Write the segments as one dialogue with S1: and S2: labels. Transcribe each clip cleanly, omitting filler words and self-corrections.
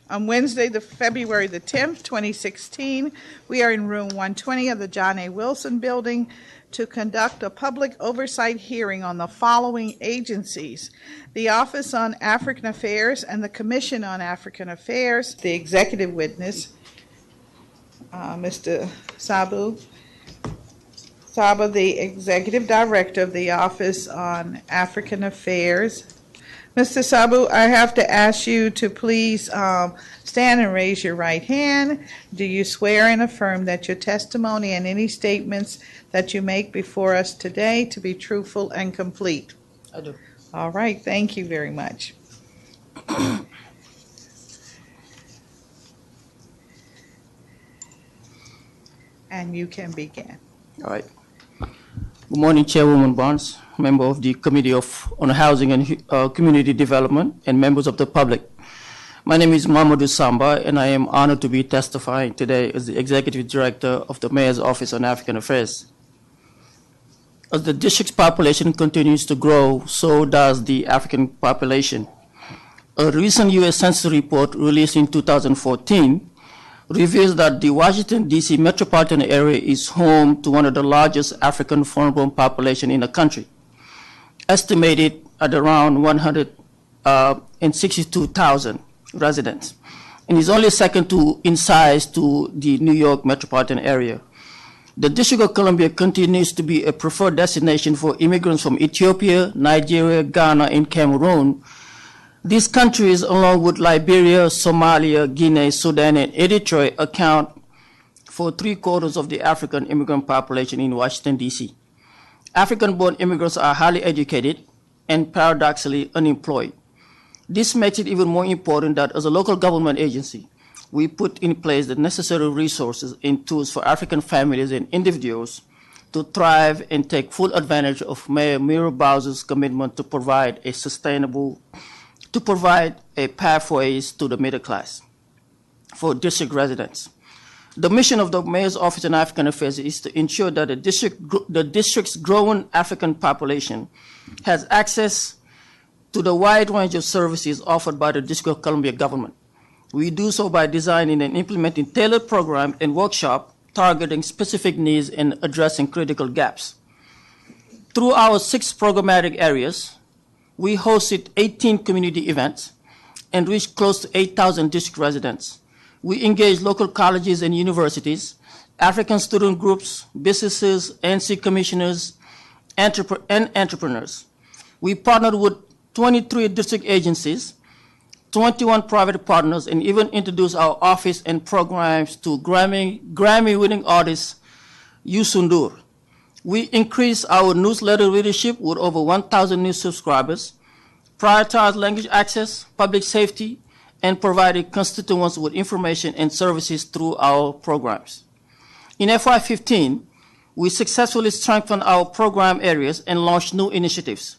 S1: On Wednesday, February the 10th, 2016, we are in room 120 of the John A. Wilson Building to conduct a public oversight hearing on the following agencies: the Office on African Affairs and the Commission on African Affairs. The executive witness, Mr. Saba, the Executive Director of the Office on African Affairs. Mr. Sabu, I have to ask you to please stand and raise your right hand. Do you swear and affirm that your testimony and any statements that you make before us today to be truthful and complete?
S2: I do.
S1: All right, thank you very much. And you can begin.
S2: All right. Good morning, Chairwoman Barnes, member of the Committee on Housing and Community Development, and members of the public. My name is Mamadou Samba, and I am honored to be testifying today as the Executive Director of the Mayor's Office on African Affairs. As the district's population continues to grow, so does the African population. A recent U.S. Census report released in 2014 reveals that the Washington, D.C. metropolitan area is home to one of the largest African foreign-born population in the country, estimated at around 162,000 residents, and is only second in size to the New York metropolitan area. The District of Columbia continues to be a preferred destination for immigrants from Ethiopia, Nigeria, Ghana, and Cameroon. These countries, along with Liberia, Somalia, Guinea, Sudan, and Eritrea, account for 3/4 of the African immigrant population in Washington, D.C. African-born immigrants are highly educated and paradoxically unemployed. This makes it even more important that as a local government agency, we put in place the necessary resources and tools for African families and individuals to thrive and take full advantage of Mayor Muriel Bowser's commitment to provide pathways to the middle class for district residents. The mission of the Mayor's Office on African Affairs is to ensure that the district's growing African population has access to the wide range of services offered by the District of Columbia government. We do so by designing and implementing tailored programs and workshops targeting specific needs and addressing critical gaps. Through our 6 programmatic areas, we hosted 18 community events and reached close to 8,000 district residents. We engaged local colleges and universities, African student groups, businesses, NC commissioners, and entrepreneurs. We partnered with 23 district agencies, 21 private partners, and even introduced our office and programs to Grammy-winning artist Youssou N'Dour. We increased our newsletter readership with over 1,000 new subscribers, prioritized language access, public safety, and provided constituents with information and services through our programs. In FY16, we successfully strengthened our program areas and launched new initiatives.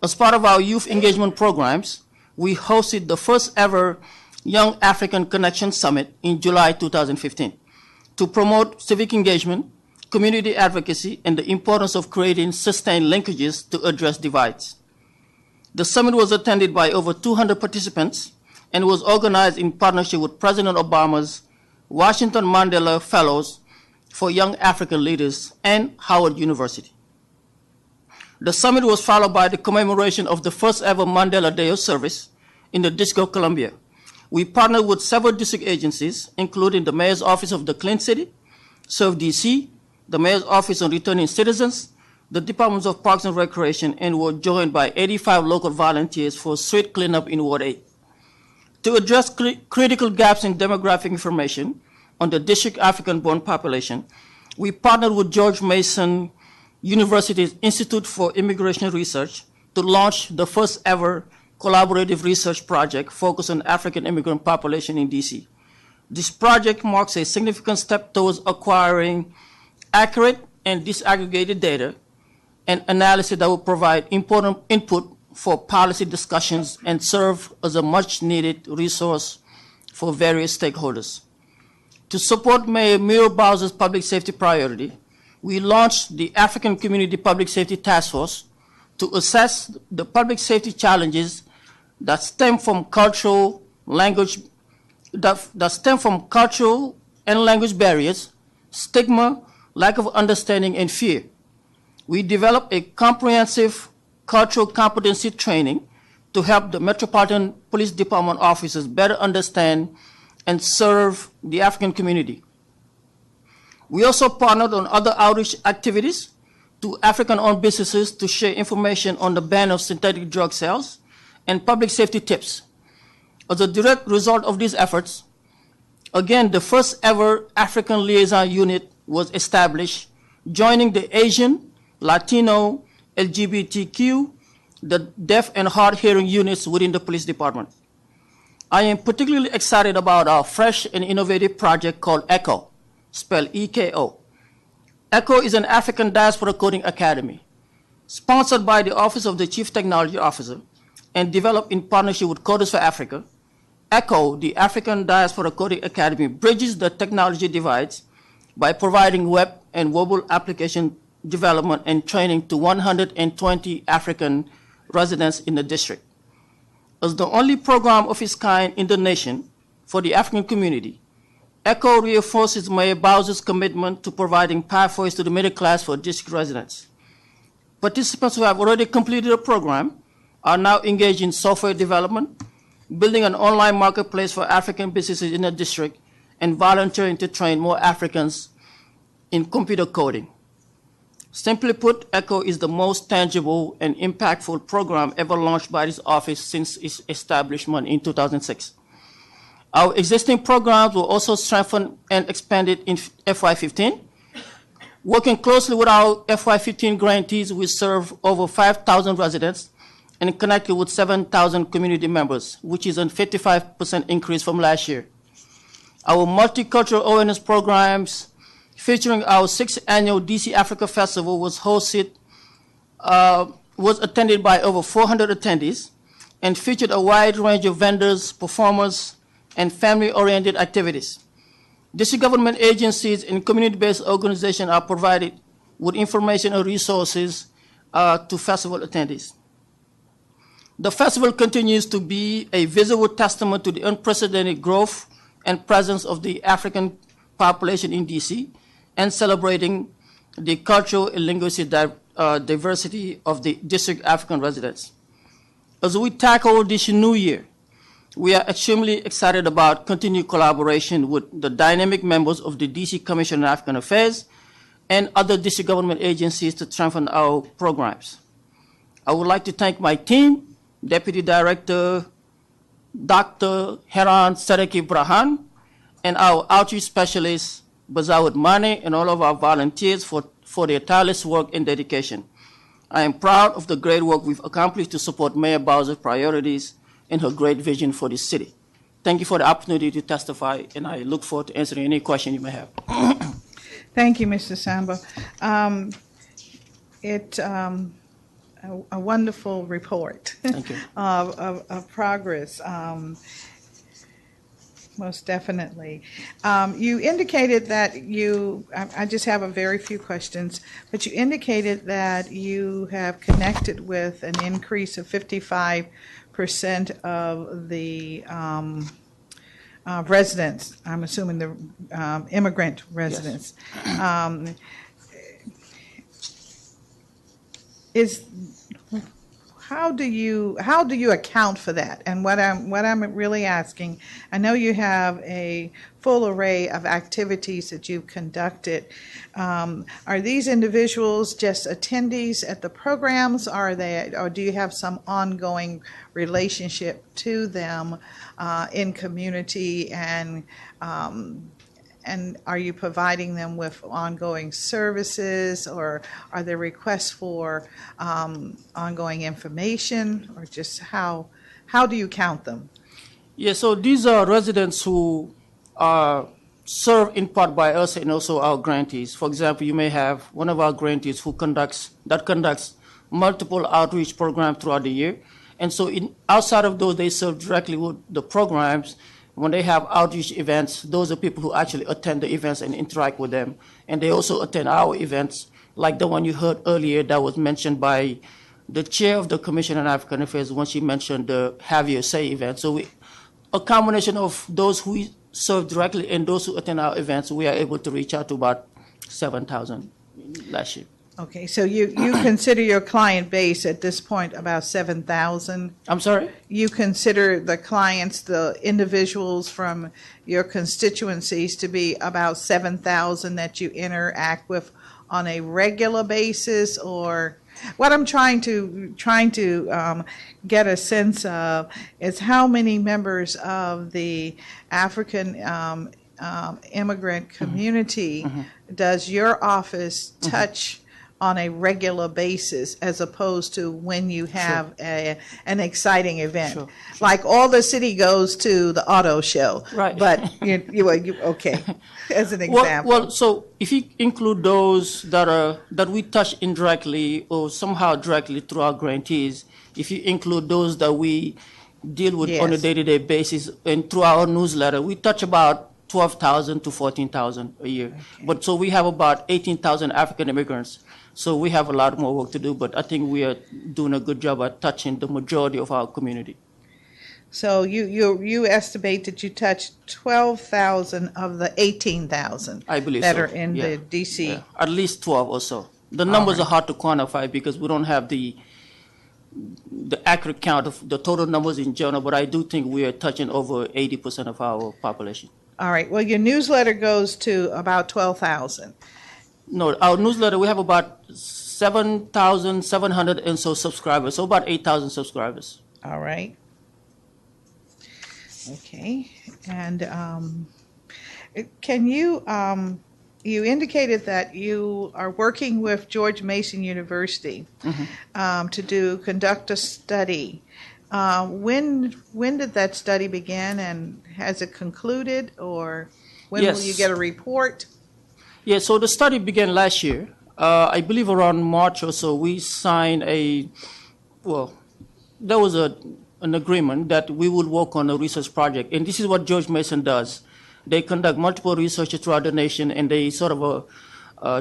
S2: As part of our youth engagement programs, we hosted the first ever Young African Connection Summit in July 2015 to promote civic engagement, community advocacy, and the importance of creating sustained linkages to address divides. The summit was attended by over 200 participants and was organized in partnership with President Obama's Washington Mandela Fellows for Young African Leaders and Howard University. The summit was followed by the commemoration of the first ever Mandela Day of Service in the District of Columbia. We partnered with several district agencies, including the Mayor's Office of the Clean City, Serve DC, the Mayor's Office on Returning Citizens, the Departments of Parks and Recreation, and were joined by 85 local volunteers for street cleanup in Ward 8. To address critical gaps in demographic information on the district African-born population, we partnered with George Mason University's Institute for Immigration Research to launch the first ever collaborative research project focused on African immigrant population in DC. This project marks a significant step towards acquiring accurate and disaggregated data and analysis that will provide important input for policy discussions and serve as a much-needed resource for various stakeholders. To support Mayor Muriel Bowser's public safety priority, we launched the African Community Public Safety Task Force to assess the public safety challenges that stem from cultural, language, that stem from cultural and language barriers, stigma, lack of understanding, and fear. We developed a comprehensive cultural competency training to help the Metropolitan Police Department officers better understand and serve the African community. We also partnered on other outreach activities to African-owned businesses to share information on the ban of synthetic drug sales and public safety tips. As a direct result of these efforts, again, the first ever African liaison unit was established, joining the Asian, Latino, LGBTQ, the deaf and hard-hearing units within the police department. I am particularly excited about our fresh and innovative project called ECHO, spelled E-K-O. ECHO is an African Diaspora Coding Academy, sponsored by the Office of the Chief Technology Officer and developed in partnership with Coders for Africa. ECHO, the African Diaspora Coding Academy, bridges the technology divides by providing web and mobile application development and training to 120 African residents in the district. As the only program of its kind in the nation for the African community, ECHO reinforces Mayor Bowser's commitment to providing pathways to the middle class for district residents. Participants who have already completed the program are now engaged in software development, building an online marketplace for African businesses in the district, and volunteering to train more Africans in computer coding. Simply put, ECHO is the most tangible and impactful program ever launched by this office since its establishment in 2006. Our existing programs were also strengthened and expanded in FY15. Working closely with our FY15 grantees, we serve over 5,000 residents and connected with 7,000 community members, which is a 55% increase from last year. Our multicultural awareness programs, featuring our 6th annual DC Africa Festival, was attended by over 400 attendees and featured a wide range of vendors, performers, and family-oriented activities. District government agencies and community-based organizations are provided with information and resources to festival attendees. The festival continues to be a visible testament to the unprecedented growth and presence of the African population in DC, and celebrating the cultural and linguistic diversity of the district African residents. As we tackle this new year, we are extremely excited about continued collaboration with the dynamic members of the DC Commission on African Affairs and other district government agencies to strengthen our programs. I would like to thank my team, Deputy Director Dr. Heran Sadeki Brahan, and our outreach specialist, Bazawad Mane, and all of our volunteers for their tireless work and dedication. I am proud of the great work we've accomplished to support Mayor Bowser's priorities and her great vision for this city. Thank you for the opportunity to testify, and I look forward to answering any question you may have.
S1: Thank you, Mr. Samba. A wonderful report.
S2: Thank you.
S1: of progress. Most definitely. You indicated that I just have a very few questions, but you indicated that you have connected with an increase of 55% of the residents, I'm assuming the immigrant residents. Yes. How do you account for that? And what I'm really asking, I know you have a full array of activities that you've conducted. Are these individuals just attendees at the programs? Or do you have some ongoing relationship to them in community, and are you providing them with ongoing services, or are there requests for ongoing information, or just how do you count them?
S2: Yeah, so these are residents who are served in part by us and also our grantees. For example, you may have one of our grantees who conducts multiple outreach programs throughout the year. And so outside of those, they serve directly with the programs. When they have outreach events, those are people who actually attend the events and interact with them. And they also attend our events, like the one you heard earlier that was mentioned by the chair of the Commission on African Affairs when she mentioned the Have Your Say event. So a combination of those who we serve directly and those who attend our events, we are able to reach out to about 7,000 last year.
S1: Okay, so you consider your client base at this point about 7,000?
S2: I'm sorry?
S1: You consider the clients, the individuals from your constituencies to be about 7,000 that you interact with on a regular basis, or what I'm trying to get a sense of is how many members of the African immigrant community does your office touch on a regular basis, as opposed to when you have an exciting event.
S2: Sure.
S1: Like all the city goes to the auto show.
S2: Right.
S1: But you okay, as an example.
S2: Well, so if you include those that we touch indirectly or somehow directly through our grantees, if you include those that we deal with on a
S1: Yes.
S2: day-to-day basis and through our newsletter, we touch about 12,000 to 14,000 a year.
S1: Okay.
S2: But so we have about 18,000 African immigrants. So we have a lot more work to do, but I think we are doing a good job at touching the majority of our community.
S1: So you estimate that you touch 12,000 of the 18,000
S2: I believe
S1: that
S2: so.
S1: are in
S2: Yeah.
S1: the DC.
S2: Yeah. At least 12 or so. The numbers are hard to quantify because we don't have the accurate count of the total numbers in general, but I do think we are touching over 80% of our population.
S1: All right. Well, your newsletter goes to about 12,000.
S2: No, our newsletter, we have about 7,700 and so subscribers, so about 8,000 subscribers.
S1: All right. Okay. And can you, you indicated that you are working with George Mason University to conduct a study. When did that study begin, and has it concluded, or when will you
S2: Yes.
S1: get a report?
S2: Yeah, so the study began last year. I believe around March or so, we signed there was an agreement that we would work on a research project. And this is what George Mason does. They conduct multiple research throughout the nation, and they sort of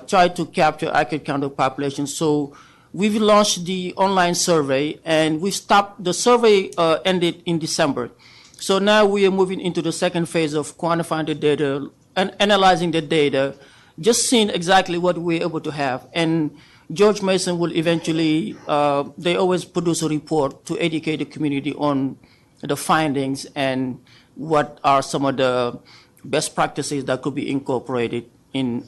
S2: try to capture accurate count of population. So we've launched the online survey, and the survey ended in December. So now we are moving into the second phase of quantifying the data and analyzing the data, just seeing exactly what we're able to have. And George Mason will eventually, they always produce a report to educate the community on the findings and what are some of the best practices that could be incorporated in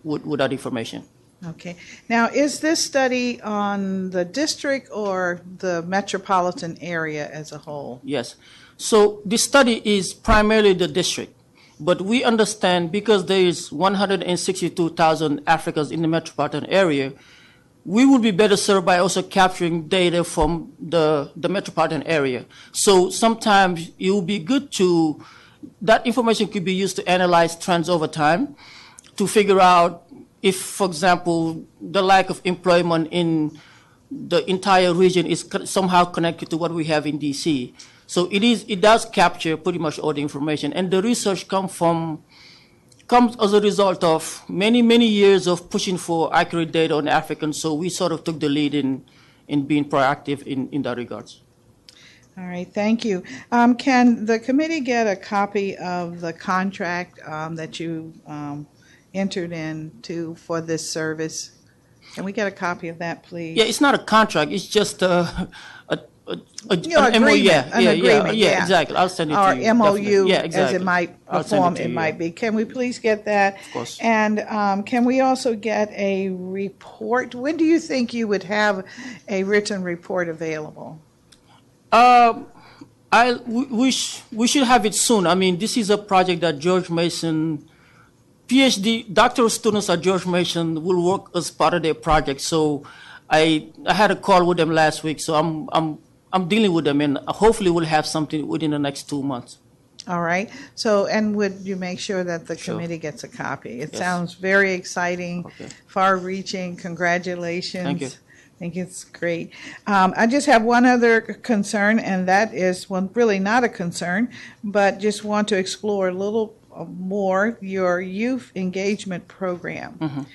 S2: with that information.
S1: Okay. Now, is this study on the district or the metropolitan area as a whole?
S2: Yes. So this study is primarily the district. But we understand because there is 162,000 Africans in the metropolitan area, we would be better served by also capturing data from the metropolitan area. So sometimes it would be good that information could be used to analyze trends over time, to figure out if, for example, the lack of employment in the entire region is somehow connected to what we have in DC. So it does capture pretty much all the information, and the research comes as a result of many, many years of pushing for accurate data on Africans. So we sort of took the lead in being proactive in that regards.
S1: All right, thank you. Can the committee get a copy of the contract that you entered into for this service? Can we get a copy of that, please?
S2: Yeah, it's not a contract. It's just an
S1: agreement,
S2: yeah, exactly. I'll send it to you.
S1: Or MOU,
S2: definitely. Yeah, exactly.
S1: as it might,
S2: I'll
S1: the
S2: send
S1: form
S2: to
S1: it
S2: you,
S1: might be. Can we please get that?
S2: Of course.
S1: And can we also get a report? When do you think you would have a written report available?
S2: We should have it soon. I mean, this is a project that George Mason, PhD, doctoral students at George Mason will work as part of their project. So I had a call with them last week, so I'm dealing with them, and hopefully we'll have something within the next 2 months.
S1: All right. So, and would you make sure that the
S2: Sure.
S1: committee gets a copy? It
S2: Yes.
S1: sounds very exciting,
S2: Okay.
S1: far-reaching. Congratulations.
S2: Thank you.
S1: I think it's great. I just have one other concern, and that is, well, really not a concern, but just want to explore a little more your youth engagement program.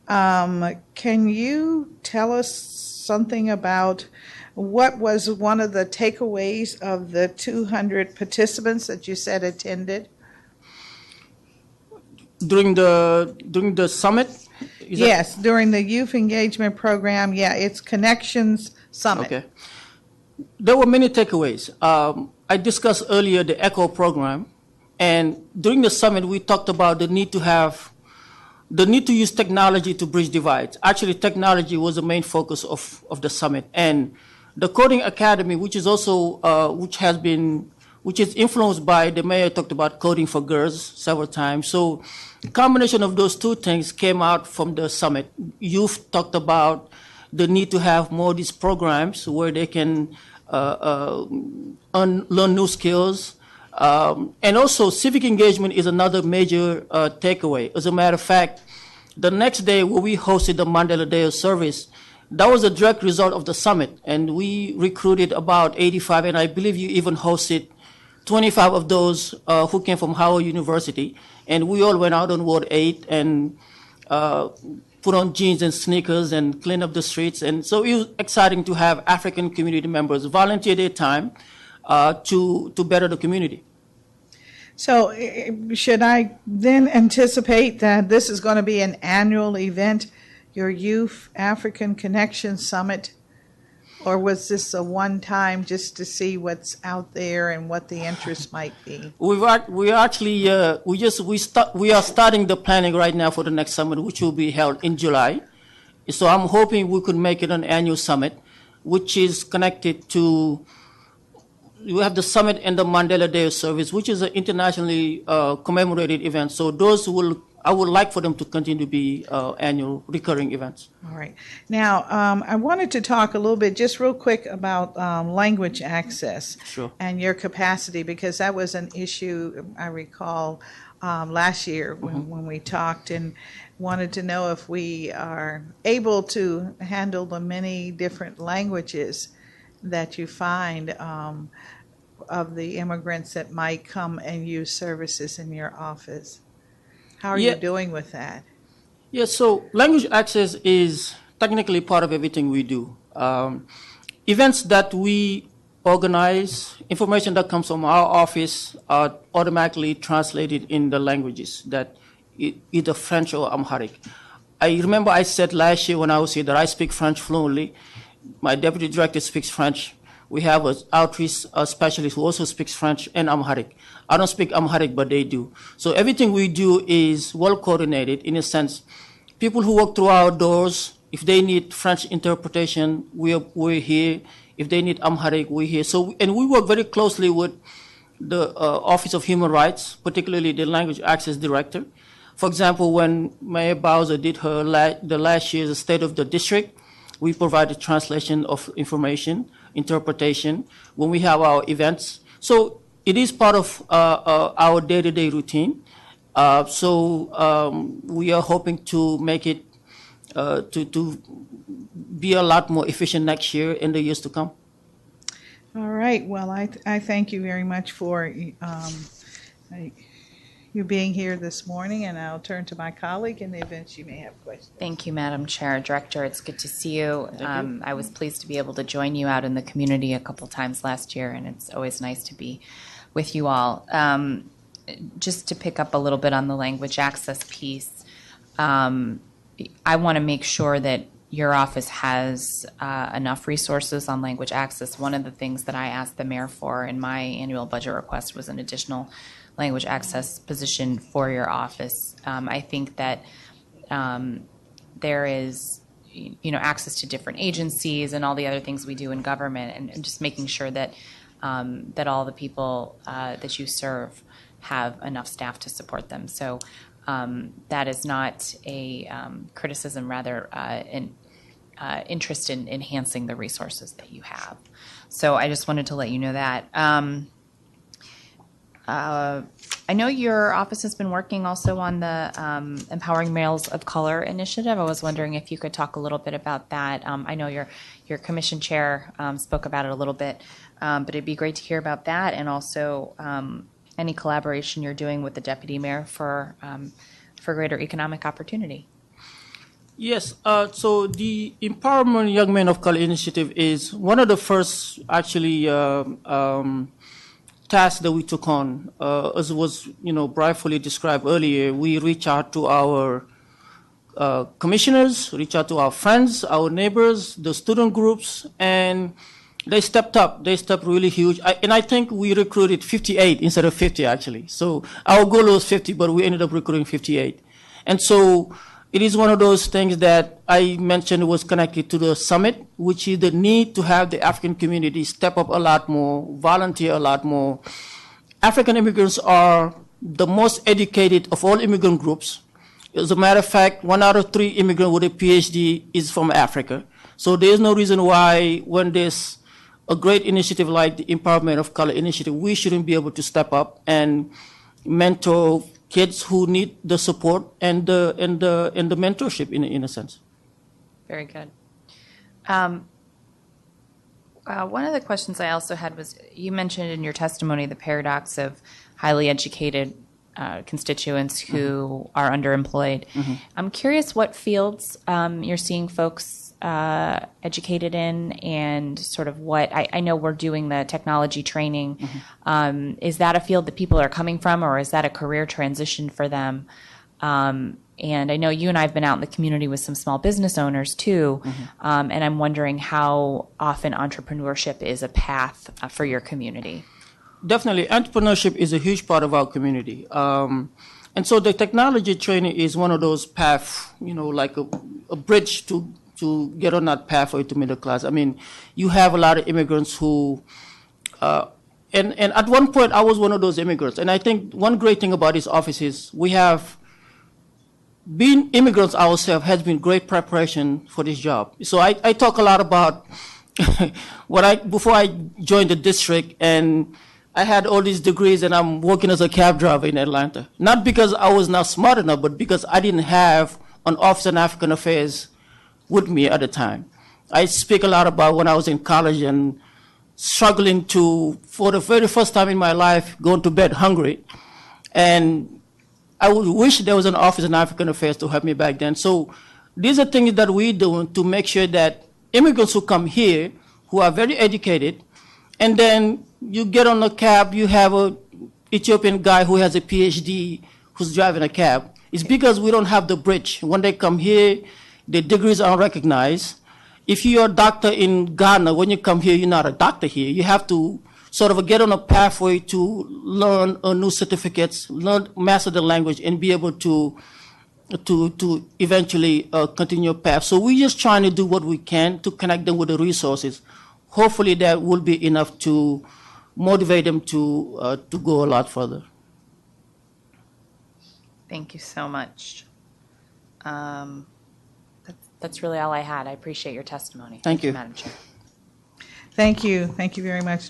S1: Can you tell us something about What was one of the takeaways of the 200 participants that you said attended?
S2: During the summit?
S1: Yes, during the youth engagement program. Yeah, it's Connections Summit.
S2: Okay. There were many takeaways. I discussed earlier the ECHO program, and during the summit, we talked about the need to use technology to bridge divides. Actually, technology was the main focus of the summit. And the Coding Academy, which is also, which is influenced by the mayor, talked about coding for girls several times. So the combination of those two things came out from the summit. Youth talked about the need to have more of these programs where they can learn new skills. And also, civic engagement is another major takeaway. As a matter of fact, the next day when we hosted the Mandela Day of Service, that was a direct result of the summit. And we recruited about 85, and I believe you even hosted 25 of those who came from Howard University. And we all went out on Ward 8 and put on jeans and sneakers and clean up the streets. And so it was exciting to have African community members volunteer their time to better the community.
S1: So should I then anticipate that this is going to be an annual event, your Youth African Connection Summit? Or was this a one-time just to see what's out there and what the interest might be? We
S2: are starting the planning right now for the next summit, which will be held in July. So I'm hoping we could make it an annual summit, which is connected to. We have the summit and the Mandela Day of Service, which is an internationally commemorated event. So I would like for them to continue to be annual recurring events.
S1: All right. Now, I wanted to talk a little bit, just real quick, about language access.
S2: Sure.
S1: And your capacity, because that was an issue, I recall, last year when we talked, and wanted to know if we are able to handle the many different languages that you find of the immigrants that might come and use services in your office. How are you doing with that?
S2: Yeah, so language access is technically part of everything we do. Events that we organize, information that comes from our office are automatically translated in the languages that either French or Amharic. I remember I said last year when I was here that I speak French fluently. My deputy director speaks French. We have an outreach specialist who also speaks French and Amharic. I don't speak Amharic, but they do. So everything we do is well coordinated in a sense. People who walk through our doors, if they need French interpretation, we're here. If they need Amharic, we're here. So, and we work very closely with the Office of Human Rights, particularly the Language Access Director. For example, when Mayor Bowser did the last year's State of the District, we provided translation of information, interpretation, when we have our events. So it is part of our day-to-day routine. We are hoping to make it to be a lot more efficient next year in the years to come.
S1: All right. Well, I thank you very much for you being here this morning, and I'll turn to my colleague in the event she may have questions.
S3: Thank you, Madam Chair. Director, it's good to see you. I was pleased to be able to join you out in the community a couple times last year, and it's always nice to be with you all. Just to pick up a little bit on the language access piece, I want to make sure that your office has enough resources on language access. One of the things that I asked the mayor for in my annual budget request was an additional language access position for your office. I think that there is, access to different agencies and all the other things we do in government, and just making sure that that all the people that you serve have enough staff to support them. So that is not a criticism, rather an interest in enhancing the resources that you have. So I just wanted to let you know that. I know your office has been working also on the Empowering Males of Color initiative. I was wondering if you could talk a little bit about that. I know your commission chair spoke about it a little bit, but it'd be great to hear about that, and also any collaboration you're doing with the deputy mayor for greater economic opportunity.
S2: Yes, so the Empowerment Young Men of Color Initiative is one of the first actually tasks that we took on. As was, brightfully described earlier, we reach out to our commissioners, reach out to our friends, our neighbors, the student groups, and they stepped up. They stepped really huge. And I think we recruited 58 instead of 50, actually. So our goal was 50, but we ended up recruiting 58. And so it is one of those things that I mentioned was connected to the summit, which is the need to have the African community step up a lot more, volunteer a lot more. African immigrants are the most educated of all immigrant groups. As a matter of fact, 1 out of 3 immigrants with a PhD is from Africa. So there's no reason why when there's a great initiative like the Empowerment of Color Initiative, we shouldn't be able to step up and mentor kids who need the support and the mentorship in a sense.
S3: Very good. One of the questions I also had was, you mentioned in your testimony the paradox of highly educated constituents who are underemployed. I'm curious what fields you're seeing folks educated in, and sort of what, I know we're doing the technology training. Is that a field that people are coming from, or is that a career transition for them? And I know you and I have been out in the community with some small business owners too, and I'm wondering how often entrepreneurship is a path for your community.
S2: Definitely, entrepreneurship is a huge part of our community. And so the technology training is one of those paths, like a bridge to get on that pathway to middle class. I mean, you have a lot of immigrants who, and at one point I was one of those immigrants. And I think one great thing about this office is we have, being immigrants ourselves has been great preparation for this job. So I talk a lot about before I joined the district, and I had all these degrees and I'm working as a cab driver in Atlanta. Not because I was not smart enough, but because I didn't have an office in African Affairs with me at the time. I speak a lot about when I was in college and struggling to, for the very first time in my life, going to bed hungry. And I would wish there was an office in African Affairs to help me back then. So these are things that we're doing to make sure that immigrants who come here, who are very educated, and then you get on a cab, you have an Ethiopian guy who has a PhD who's driving a cab. It's because we don't have the bridge. When they come here, the degrees are recognized. If you're a doctor in Ghana, when you come here, you're not a doctor here. You have to sort of get on a pathway to learn new certificates, master the language, and be able to eventually continue your path. So we're just trying to do what we can to connect them with the resources. Hopefully that will be enough to motivate them to go a lot further.
S3: Thank you so much. That's really all I had. I appreciate your testimony.
S2: Thank you.
S3: Madam Chair.
S1: Thank you. Thank you very much.